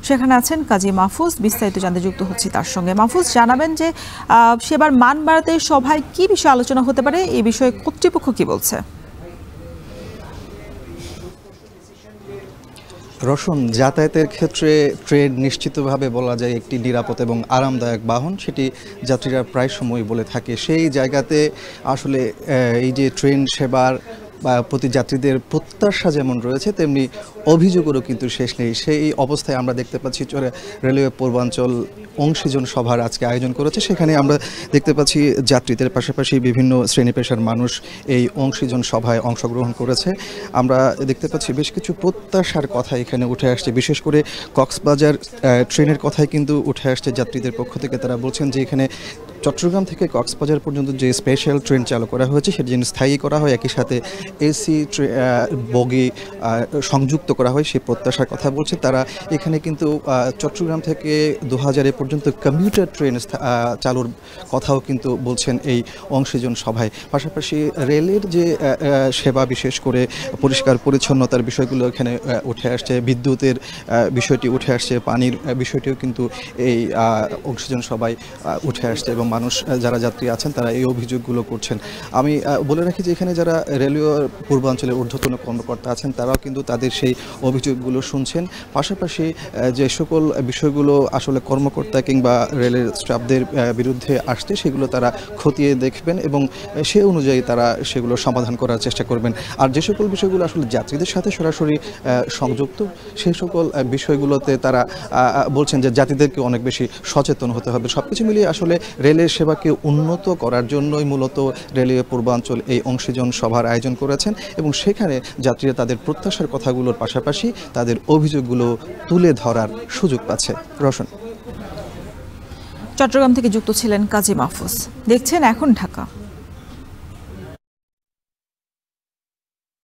সেখানে আছেন কাজী মাহফুজ, বিস্তারিত জানতে যুক্ত হচ্ছি তার সঙ্গে। মাহফুজ, জানাবেন যে সেবার মান বাড়াতে সভায় কি বিষয়ে আলোচনা হতে পারে, এই বিষয়ে কর্তৃপক্ষ কি বলছে? রসুন, যাতায়াতের ক্ষেত্রে ট্রেন নিশ্চিতভাবে বলা যায় একটি নিরাপদ এবং আরামদায়ক বাহন, সেটি যাত্রীরা প্রায় সময় বলে থাকে। সেই জায়গাতে আসলে এই যে ট্রেন সেবার বা প্রতি যাত্রীদের প্রত্যাশা যেমন রয়েছে, তেমনি অভিযোগেরও কিন্তু শেষ নেই। সেই অবস্থায় আমরা দেখতে পাচ্ছি রেলওয়ে পূর্বাঞ্চল অংশীজন সভার আজকে আয়োজন করেছে। সেখানে আমরা দেখতে পাচ্ছি যাত্রীদের পাশাপাশি বিভিন্ন শ্রেণী পেশার মানুষ এই অংশীজন সভায় অংশগ্রহণ করেছে। আমরা দেখতে পাচ্ছি বেশ কিছু প্রত্যাশার কথা এখানে উঠে আসছে, বিশেষ করে কক্সবাজার ট্রেনের কথাই কিন্তু উঠে আসছে যাত্রীদের পক্ষ থেকে। তারা বলছেন যে এখানে চট্টগ্রাম থেকে কক্সবাজার পর্যন্ত যে স্পেশাল ট্রেন চালু করা হয়েছে সেটি যেন স্থায়ী করা হয়, একই সাথে এসি বগি সংযুক্ত করা হয়, সেই প্রত্যাশার কথা বলছে তারা। এখানে কিন্তু চট্টগ্রাম থেকে 2000 পর্যন্ত কমিউটার ট্রেন চালুর কথাও কিন্তু বলছেন এই অংশীজন সভায়। পাশাপাশি রেলের যে সেবা, বিশেষ করে পরিষ্কার পরিচ্ছন্নতার বিষয়গুলো এখানে উঠে আসছে, বিদ্যুতের বিষয়টি উঠে আসছে, পানির বিষয়টিও কিন্তু এই অংশীজন সভায় উঠে আসছে এবং মানুষ যারা যাত্রী আছেন তারা এই অভিযোগগুলো করছেন। আমি বলে রাখি যে এখানে যারা রেলওয়ে পূর্বাঞ্চলের ঊর্ধ্বতন কর্মকর্তা আছেন তারাও কিন্তু তাদের সেই অভিযোগগুলো শুনছেন। পাশাপাশি যে সকল বিষয়গুলো আসলে কর্মকর্তা কিংবা রেলের স্টাফদের বিরুদ্ধে আসছে সেগুলো তারা খতিয়ে দেখবেন এবং সে অনুযায়ী তারা সেগুলো সমাধান করার চেষ্টা করবেন। আর যে সকল বিষয়গুলো আসলে যাত্রীদের সাথে সরাসরি সংযুক্ত, সেই সকল বিষয়গুলোতে তারা বলছেন যে যাত্রীদেরকে অনেক বেশি সচেতন হতে হবে। সবকিছু মিলিয়ে আসলে রেলের সেবাকে উন্নত করার জন্যই মূলত রেলওয়ে পূর্বাঞ্চল এই অংশীজন সভার আয়োজন করেছেন এবং সেখানে যাত্রীরা তাদের প্রত্যাশার কথাগুলোর পাশাপাশি তাদের অভিযোগগুলো তুলে ধরার সুযোগ পাচ্ছে। রোশন, চট্টগ্রাম থেকে যুক্ত ছিলেন কাজী মাহফুজ। দেখছেন এখন ঢাকা।